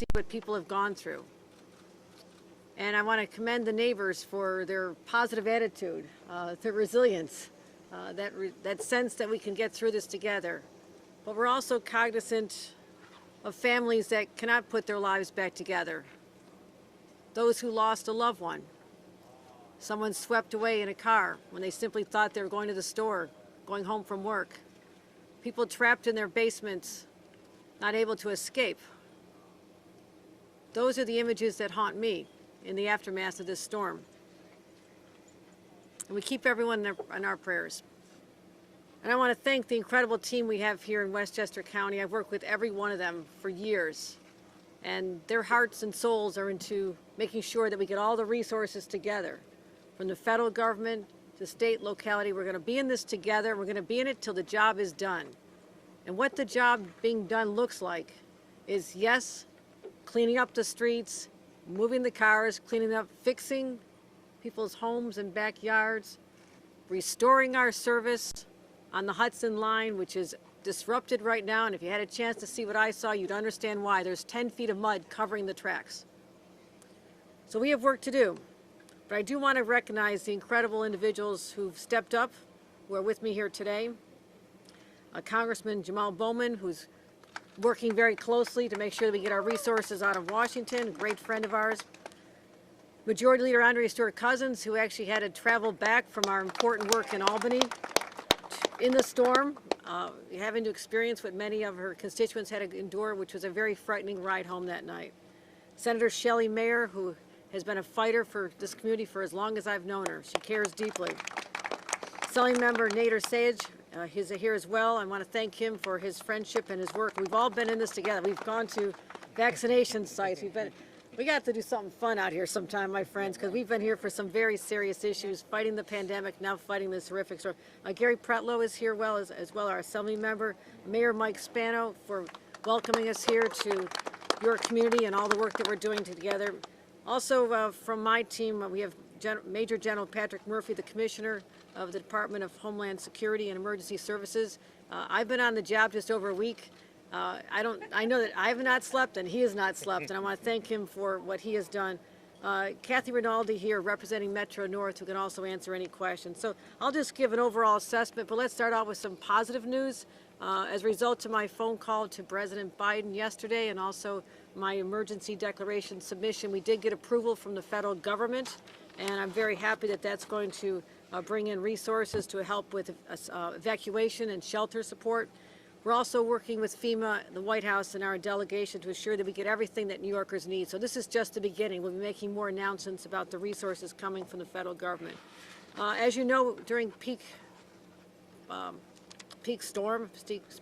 see what people have gone through. And I want to commend the neighbors for their positive attitude, their resilience, that sense that we can get through this together. But we're also cognizant of families that cannot put their lives back together. Those who lost a loved one. Someone swept away in a car when they simply thought they were going to the store, going home from work. People trapped in their basements, not able to escape. Those are the images that haunt me in the aftermath of this storm. And we keep everyone in our prayers. And I want to thank the incredible team we have here in Westchester County. I've worked with every one of them for years. And their hearts and souls are into making sure that we get all the resources together. From the federal government to state, locality, we're going to be in this together. We're going to be in it till the job is done. And what the job being done looks like is, yes, cleaning up the streets, moving the cars, cleaning up, fixing people's homes and backyards, restoring our service on the Hudson line, which is disrupted right now. And if you had a chance to see what I saw, you'd understand why. There's 10 feet of mud covering the tracks. So we have work to do. But I do want to recognize the incredible individuals who've stepped up, who are with me here today. Congressman Jamal Bowman, who's working very closely to make sure that we get our resources out of Washington, a great friend of ours. Majority Leader Andrea Stewart-Cousins, who actually had to travel back from our important work in Albany in the storm, having to experience what many of her constituents had to endure, which was a very frightening ride home that night. Senator Shelley Mayer, who has been a fighter for this community for as long as I've known her. She cares deeply. Assembly Member Nader Sage, he's here as well. I want to thank him for his friendship and his work. We've all been in this together. We've gone to vaccination sites. We got to do something fun out here sometime, my friends, because we've been here for some very serious issues, fighting the pandemic, now fighting this horrific storm. Gary Pretlow is here as well, our Assembly Member. Mayor Mike Spano for welcoming us here to your community and all the work that we're doing together. Also from my team, we have Major General Patrick Murphy, the Commissioner of the Department of Homeland Security and Emergency Services. I've been on the job just over a week. I know that I have not slept and he has not slept, and I want to thank him for what he has done. Kathy Rinaldi here representing Metro North, who can also answer any questions. So I'll just give an overall assessment, but let's start out with some positive news. As a result of my phone call to President Biden yesterday and also my emergency declaration submission, we did get approval from the federal government, and I'm very happy that that's going to bring in resources to help with evacuation and shelter support. We're also working with FEMA, the White House, and our delegation to ensure that we get everything that New Yorkers need. So this is just the beginning. We'll be making more announcements about the resources coming from the federal government. As you know, during peak storm,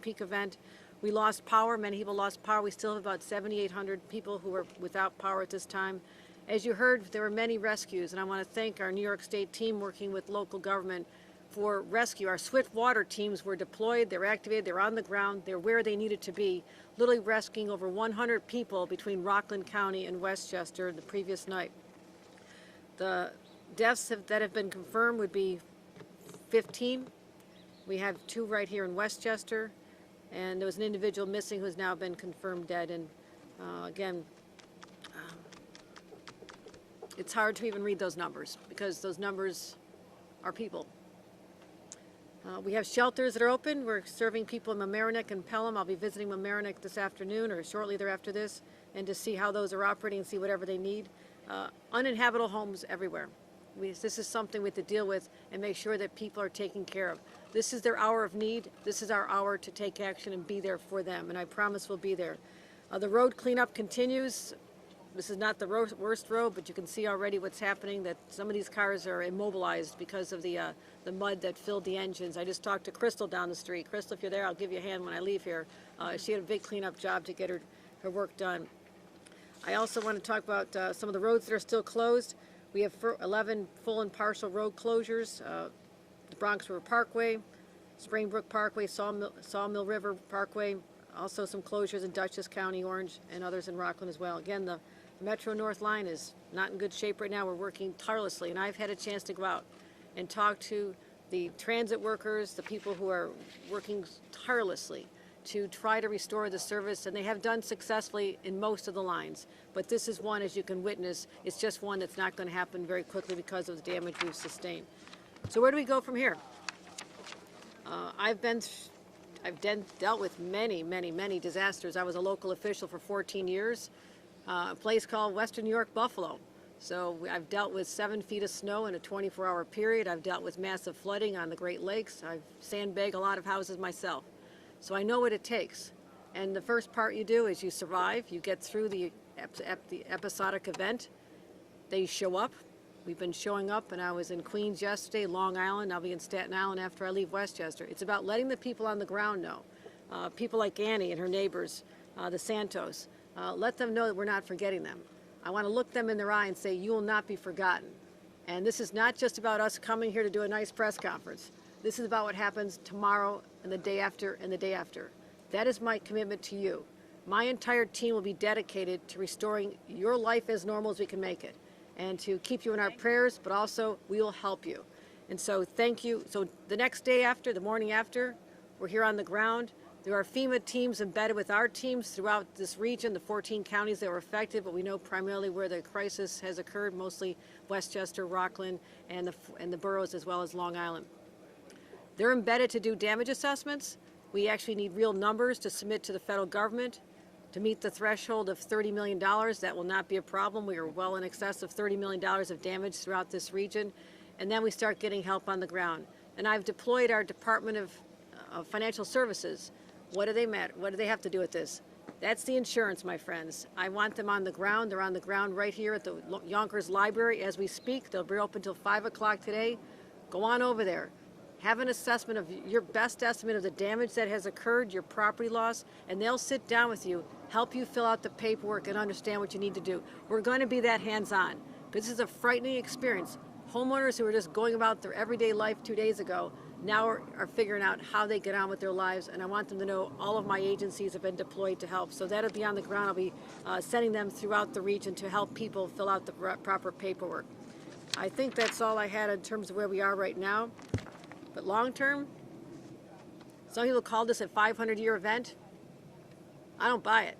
peak event, we lost power. Many people lost power. We still have about 7,800 people who are without power at this time. As you heard, there were many rescues, and I want to thank our New York State team working with local government for rescue. Our swift water teams were deployed, they're activated, they're on the ground, they're where they needed to be, literally rescuing over 100 people between Rockland County and Westchester the previous night. The deaths that have been confirmed would be 15. We have 2 right here in Westchester, and there was an individual missing who's now been confirmed dead. And again, it's hard to even read those numbers because those numbers are people. We have shelters that are open. We're serving people in Mamaroneck and Pelham. I'll be visiting Mamaroneck this afternoon or shortly thereafter this, and to see how those are operating and see whatever they need. Uninhabitable homes everywhere. This is something we have to deal with and make sure that people are taken care of. This is their hour of need. This is our hour to take action and be there for them, and I promise we'll be there. The road cleanup continues. This is not the worst road, but you can see already what's happening, that some of these cars are immobilized because of the mud that filled the engines. I just talked to Crystal down the street. Crystal, if you're there, I'll give you a hand when I leave here. She had a big cleanup job to get her work done. I also want to talk about some of the roads that are still closed. We have 11 full and partial road closures. The Bronx River Parkway, Springbrook Parkway, Sawmill River Parkway, also some closures in Dutchess County, Orange, and others in Rockland as well. Again, the Metro North line is not in good shape right now. We're working tirelessly, and I've had a chance to go out and talk to the transit workers, the people who are working tirelessly to try to restore the service, and they have done successfully in most of the lines. But this is one, as you can witness, it's just one that's not going to happen very quickly because of the damage we've sustained. So where do we go from here? I've dealt with many disasters. I was a local official for 14 years, a place called Western New York, Buffalo. So I've dealt with 7 feet of snow in a 24-hour period. I've dealt with massive flooding on the Great Lakes. I've sandbagged a lot of houses myself. So I know what it takes. And the first part you do is you survive. You get through the episodic event. They show up. We've been showing up, and I was in Queens yesterday, Long Island. I'll be in Staten Island after I leave Westchester. It's about letting the people on the ground know. People like Annie and her neighbors, the Santos. Let them know that we're not forgetting them. I want to look them in their eye and say, you will not be forgotten. And this is not just about us coming here to do a nice press conference. This is about what happens tomorrow and the day after and the day after. That is my commitment to you. My entire team will be dedicated to restoring your life as normal as we can make it, and to keep you in our prayers, but also we will help you. And so thank you. So the next day after, the morning after, we're here on the ground. There are FEMA teams embedded with our teams throughout this region, the 14 counties that were affected, but we know primarily where the crisis has occurred, mostly Westchester, Rockland, and the boroughs, as well as Long Island. They're embedded to do damage assessments. We actually need real numbers to submit to the federal government to meet the threshold of $30 million. That will not be a problem. We are well in excess of $30 million of damage throughout this region. And then we start getting help on the ground. And I've deployed our Department of Financial Services. What do they matter? What do they have to do with this? That's the insurance, my friends. I want them on the ground. They're on the ground right here at the Yonkers Library as we speak. They'll be open until 5 o'clock today. Go on over there. Have an assessment of your best estimate of the damage that has occurred, your property loss, and they'll sit down with you, help you fill out the paperwork and understand what you need to do. We're going to be that hands-on. This is a frightening experience. Homeowners who were just going about their everyday life 2 days ago now are figuring out how they get on with their lives, and I want them to know all of my agencies have been deployed to help. So that'll be on the ground. I'll be sending them throughout the region to help people fill out the proper paperwork. I think that's all I had in terms of where we are right now. But long term, some people call this a 500-year event. I don't buy it,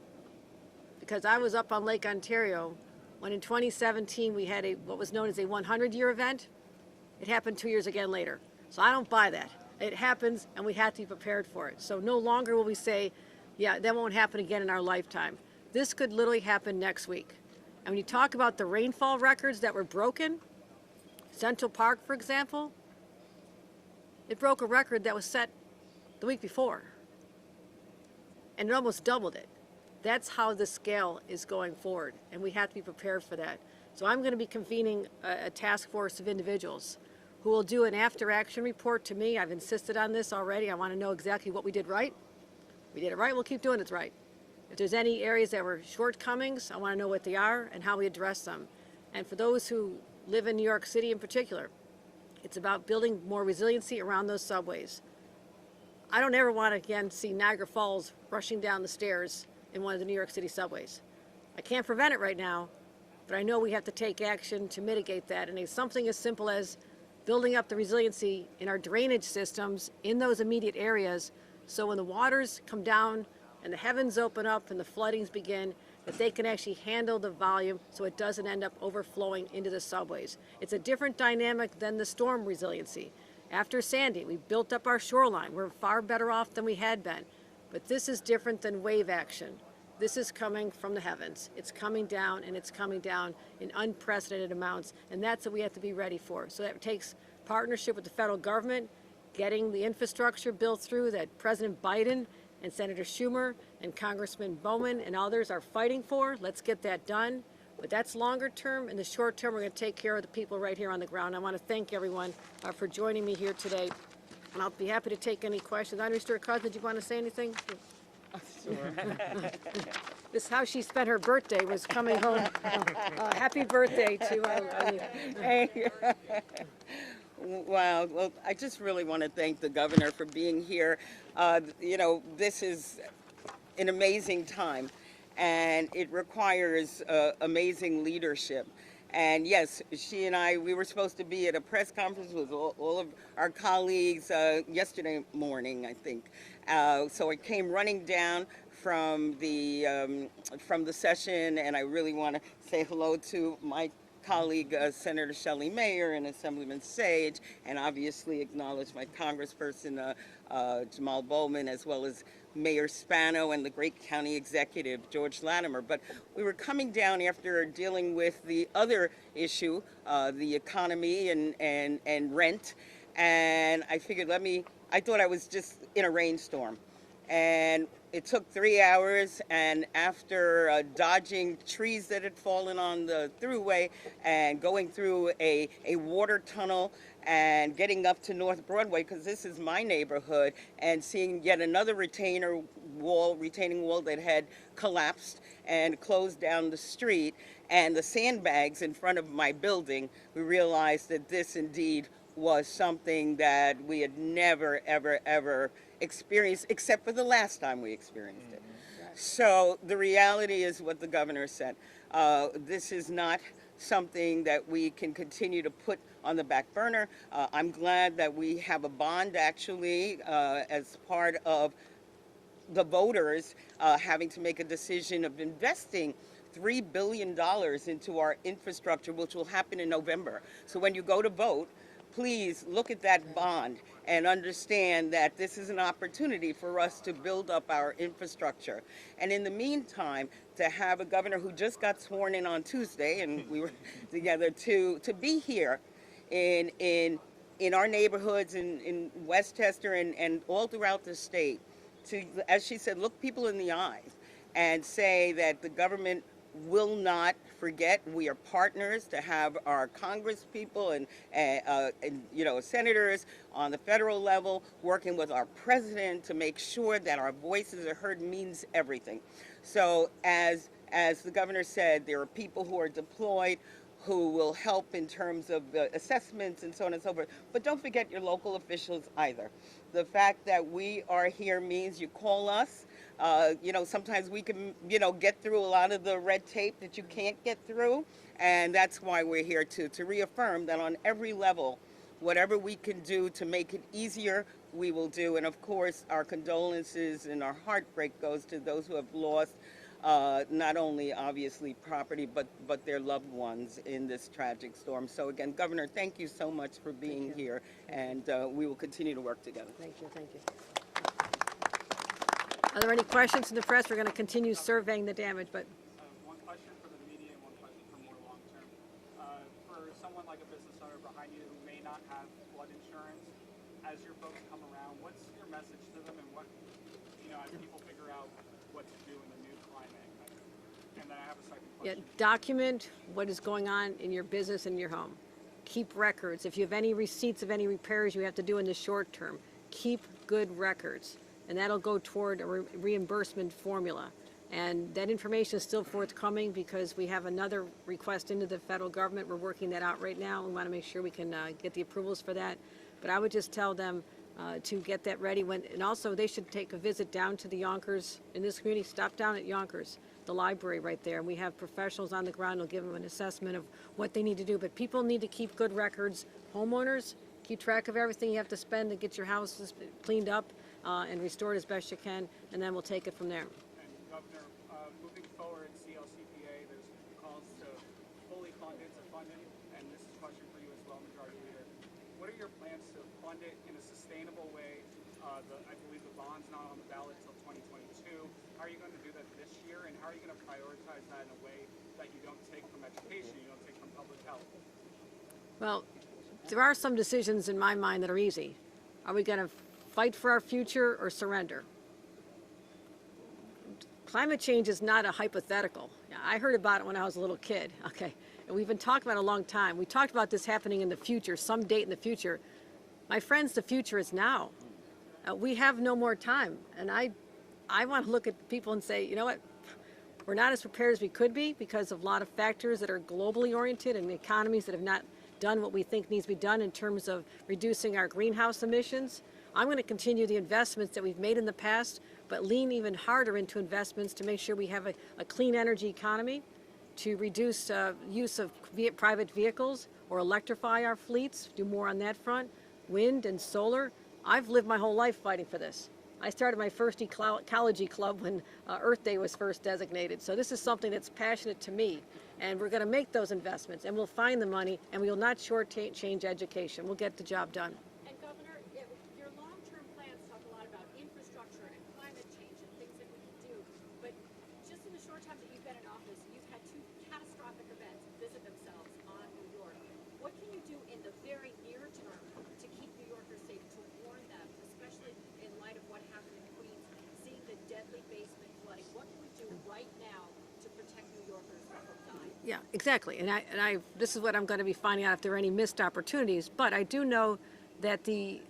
because I was up on Lake Ontario when in 2017 we had what was known as a 100-year event. It happened 2 years again later. So I don't buy that. It happens, and we have to be prepared for it. So no longer will we say, yeah, that won't happen again in our lifetime. This could literally happen next week. And when you talk about the rainfall records that were broken, Central Park, for example, it broke a record that was set the week before. And it almost doubled it. That's how the scale is going forward, and we have to be prepared for that. So I'm going to be convening a task force of individuals who will do an after-action report to me. I've insisted on this already. I want to know exactly what we did right. We did it right, we'll keep doing it right. If there's any areas that were shortcomings, I want to know what they are and how we address them. And for those who live in New York City in particular, it's about building more resiliency around those subways. I don't ever want to again see Niagara Falls rushing down the stairs in one of the New York City subways. I can't prevent it right now, but I know we have to take action to mitigate that. And it's something as simple as building up the resiliency in our drainage systems in those immediate areas, so when the waters come down and the heavens open up and the floodings begin, that they can actually handle the volume so it doesn't end up overflowing into the subways. It's a different dynamic than the storm resiliency. After Sandy, we built up our shoreline. We're far better off than we had been. But this is different than wave action. This is coming from the heavens. It's coming down, and it's coming down in unprecedented amounts, and that's what we have to be ready for. So that takes partnership with the federal government, getting the infrastructure built through that President Biden and Senator Schumer and Congressman Bowman and others are fighting for. Let's get that done. But that's longer term. In the short term, we're going to take care of the people right here on the ground. I want to thank everyone for joining me here today, and I'll be happy to take any questions. Mr. Cousin, did you want to say anything? Sure. This is how she spent her birthday, was coming home. Happy birthday to Wow. Well, I just really want to thank the governor for being here. You know, this is an amazing time, and it requires amazing leadership. And yes, she and I, we were supposed to be at a press conference with all of our colleagues yesterday morning, I think. So I came running down from the session, and I really want to say hello to my colleague, Senator Shelley Mayer and Assemblyman Sage, and obviously acknowledge my congressperson, Jamal Bowman, as well as Mayor Spano and the great county executive, George Latimer. But we were coming down after dealing with the other issue, the economy and rent, and I figured I thought I was just in a rainstorm. And it took 3 hours, and after dodging trees that had fallen on the thruway and going through a water tunnel and getting up to North Broadway, because this is my neighborhood, and seeing yet another retaining wall that had collapsed and closed down the street, and the sandbags in front of my building, we realized that this indeed was something that we had never, ever, ever experienced, except for the last time we experienced it. So the reality is what the governor said. This is not something that we can continue to put on the back burner. I'm glad that we have a bond, actually, as part of the voters having to make a decision of investing $3 billion into our infrastructure, which will happen in November. So when you go to vote, please look at that bond and understand that this is an opportunity for us to build up our infrastructure. And in the meantime, to have a governor who just got sworn in on Tuesday, and we were together, to be here in our neighborhoods in Westchester and all throughout the state, to, as she said, look people in the eyes and say that the government will not forget. We are partners to have our Congress people and senators on the federal level working with our president to make sure that our voices are heard means everything. So as the governor said, there are people who are deployed who will help in terms of assessments and so on and so forth. But don't forget your local officials either. The fact that we are here means you call us. Sometimes we can, get through a lot of the red tape that you can't get through. And that's why we're here to reaffirm that on every level, whatever we can do to make it easier, we will do. And of course, our condolences and our heartbreak goes to those who have lost not only obviously property, but their loved ones in this tragic storm. So again, Governor, thank you so much for being here, and we will continue to work together. Thank you. Are there any questions in the press? We're going to continue surveying the damage, but One question for the media and one question for more long term. For someone like a business owner behind you who may not have flood insurance, as your folks come around, what's your message to them, and what, as people figure out what to do in the new climate? And then I have a second question. document what is going on in your business and your home. Keep records. If you have any receipts of any repairs you have to do in the short term, keep good records. And that'll go toward a reimbursement formula. And that information is still forthcoming because we have another request into the federal government. We're working that out right now. We want to make sure we can get the approvals for that. But I would just tell them to get that ready. And also they should take a visit down to the Yonkers in this community. Stop down at Yonkers, the library right there. And we have professionals on the ground who'll give them an assessment of what they need to do. But people need to keep good records. Homeowners, keep track of everything you have to spend to get your houses cleaned up and restored as best you can, and then we'll take it from there. And Governor, moving forward, CLCPA, there's calls to fully fund it, and this is a question for you as well, Majority Leader. What are your plans to fund it in a sustainable way? I believe the bond's not on the ballot until 2022. How are you going to do that this year, and how are you going to prioritize that in a way that you don't take from education, you don't take from public health? Well, there are some decisions in my mind that are easy. Are we going to fight for our future or surrender? Climate change is not a hypothetical. I heard about it when I was a little kid, okay? And we've been talking about it a long time. We talked about this happening in the future, some date in the future. My friends, the future is now. We have no more time. And I want to look at people and say, you know what? We're not as prepared as we could be because of a lot of factors that are globally oriented and economies that have not done what we think needs to be done in terms of reducing our greenhouse emissions. I'm going to continue the investments that we've made in the past, but lean even harder into investments to make sure we have a clean energy economy, to reduce use of private vehicles or electrify our fleets, do more on that front, wind and solar. I've lived my whole life fighting for this. I started my first ecology club when Earth Day was first designated. So this is something that's passionate to me. And we're going to make those investments, and we'll find the money, and we will not shortchange education. We'll get the job done. And Governor, your long-term plans talk a lot about infrastructure and climate change and things that we can do. But just in the short time that you've been in office, you've had two catastrophic events visit themselves on New York. What can you do in the very near term to keep New Yorkers safe, to warn them, especially in light of what happened in Queens, seeing the deadly basement flooding? What can we do right now to protect New Yorkers from dying? Yeah, exactly. And this is what I'm going to be finding out if there are any missed opportunities. But I do know that the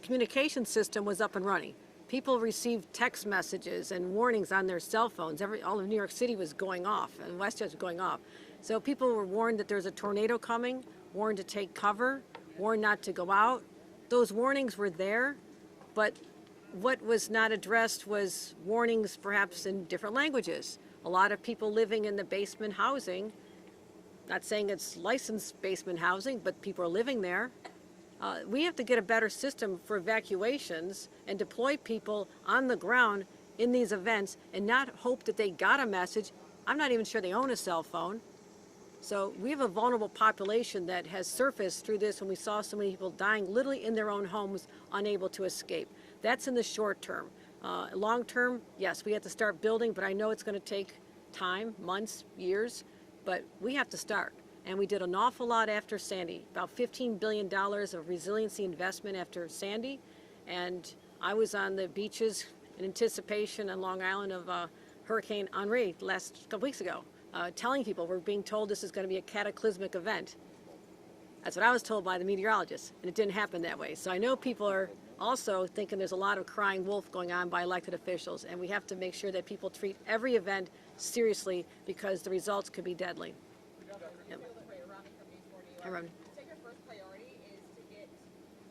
communication system was up and running. People received text messages and warnings on their cell phones. All of New York City was going off, and Westchester was going off. So people were warned that there's a tornado coming, warned to take cover, warned not to go out. Those warnings were there, but what was not addressed was warnings perhaps in different languages. A lot of people living in the basement housing, not saying it's licensed basement housing, but people are living there. We have to get a better system for evacuations and deploy people on the ground in these events and not hope that they got a message. I'm not even sure they own a cell phone. So we have a vulnerable population that has surfaced through this when we saw so many people dying literally in their own homes, unable to escape. That's in the short term. Long term, yes, we have to start building, but I know it's going to take time, months, years, but we have to start. And we did an awful lot after Sandy, about $15 billion of resiliency investment after Sandy. And I was on the beaches in anticipation on Long Island of Hurricane Henri last couple weeks ago, telling people we're being told this is going to be a cataclysmic event. That's what I was told by the meteorologists, and it didn't happen that way. So I know people are also thinking there's a lot of crying wolf going on by elected officials, and we have to make sure that people treat every event seriously because the results could be deadly. Yep. Hi, Ron. You said your first priority is to get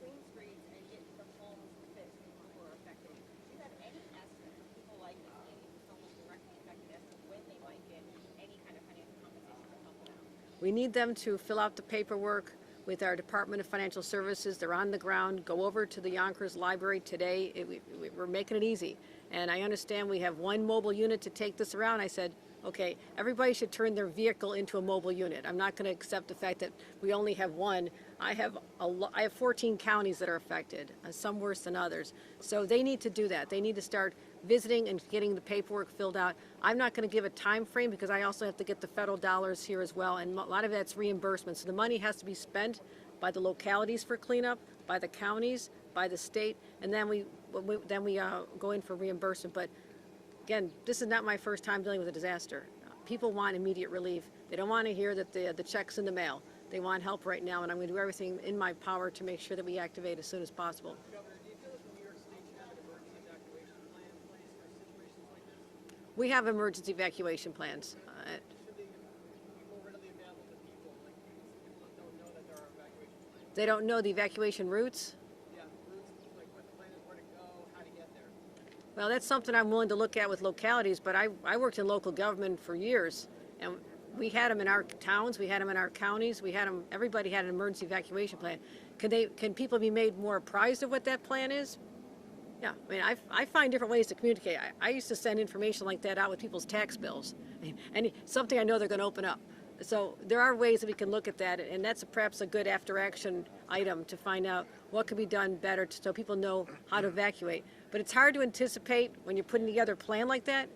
clean streets and get the homes fixed for people who are affected. Do you have any estimate for people like this, maybe for someone directly affected, as to when they might get any kind of financial compensation to help them out? We need them to fill out the paperwork with our Department of Financial Services. They're on the ground. Go over to the Yonkers Library today. We're making it easy. And I understand we have one mobile unit to take this around. I said, okay, everybody should turn their vehicle into a mobile unit. I'm not going to accept the fact that we only have one. I have 14 counties that are affected, some worse than others. So they need to do that. They need to start visiting and getting the paperwork filled out. I'm not going to give a time frame because I also have to get the federal dollars here as well, and a lot of that's reimbursement. So the money has to be spent by the localities for cleanup, by the counties, by the state, and then we go in for reimbursement. But again, this is not my first time dealing with a disaster. People want immediate relief. They don't want to hear that the check's in the mail. They want help right now, and I'm going to do everything in my power to make sure that we activate as soon as possible. Governor, do you feel that the New York State should have an emergency evacuation plan in place for situations like this? We have emergency evacuation plans. Should they be more readily available to people? Like people don't know that there are evacuation plans. They don't know the evacuation routes. Yeah, routes, like what the plan is, where to go, how to get there. Well, that's something I'm willing to look at with localities, but I worked in local government for years, and we had them in our towns, we had them in our counties, we had them, everybody had an emergency evacuation plan. Can people be made more apprised of what that plan is? Yeah, I mean, I find different ways to communicate. I used to send information like that out with people's tax bills, and something I know they're going to open up. So there are ways that we can look at that, and that's perhaps a good after-action item to find out what can be done better so people know how to evacuate. But it's hard to anticipate when you're putting together a plan like that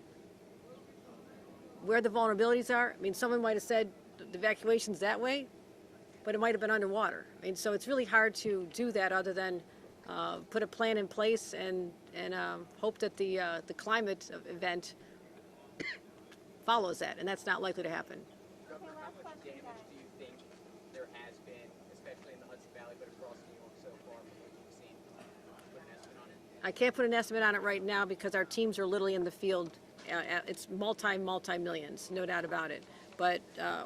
where the vulnerabilities are. I mean, someone might have said the evacuation's that way, but it might have been underwater. I mean, so it's really hard to do that other than put a plan in place and hope that the climate event follows that, and that's not likely to happen. Governor, how much damage do you think there has been, especially in the Hudson Valley, but across New York so far from what you've seen? Put an estimate on it? I can't put an estimate on it right now because our teams are literally in the field. It's multi-millions, no doubt about it. But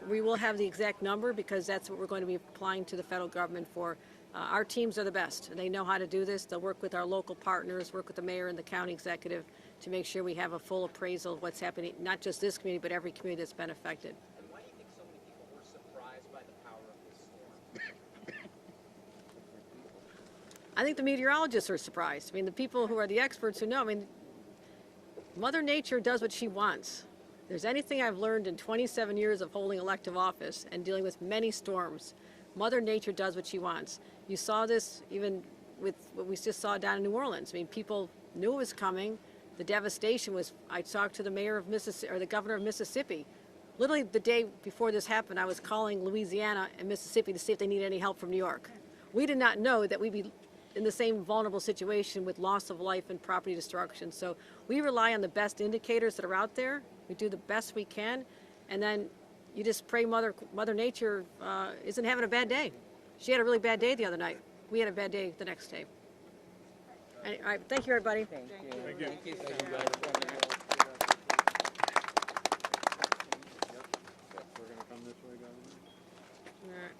we will have the exact number because that's what we're going to be applying to the federal government for. Our teams are the best. They know how to do this. They'll work with our local partners, work with the mayor and the county executive to make sure we have a full appraisal of what's happening, not just this community, but every community that's been affected. And when I think the meteorologists are surprised. I mean, the people who are the experts who know, I mean, Mother Nature does what she wants. If there's anything I've learned in 27 years of holding elective office and dealing with many storms, Mother Nature does what she wants. You saw this even with what we just saw down in New Orleans. I mean, people knew it was coming. The devastation was, I talked to the mayor of Mississippi, or the governor of Mississippi. Literally the day before this happened, I was calling Louisiana and Mississippi to see if they needed any help from New York. We did not know that we'd be in the same vulnerable situation with loss of life and property destruction. So we rely on the best indicators that are out there. We do the best we can, and then you just pray Mother Nature isn't having a bad day. She had a really bad day the other night. We had a bad day the next day. All right, thank you, everybody. Thank you. Thank you so much. We're gonna come this way, Governor. All right.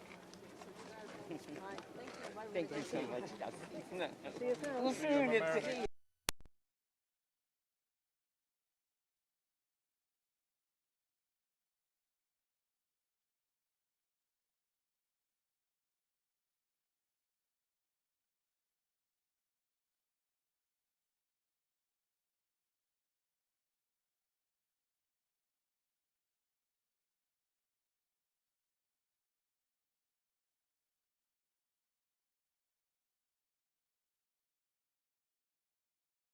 Thank you so much, Dusty. See you soon. We'll soon get to see you.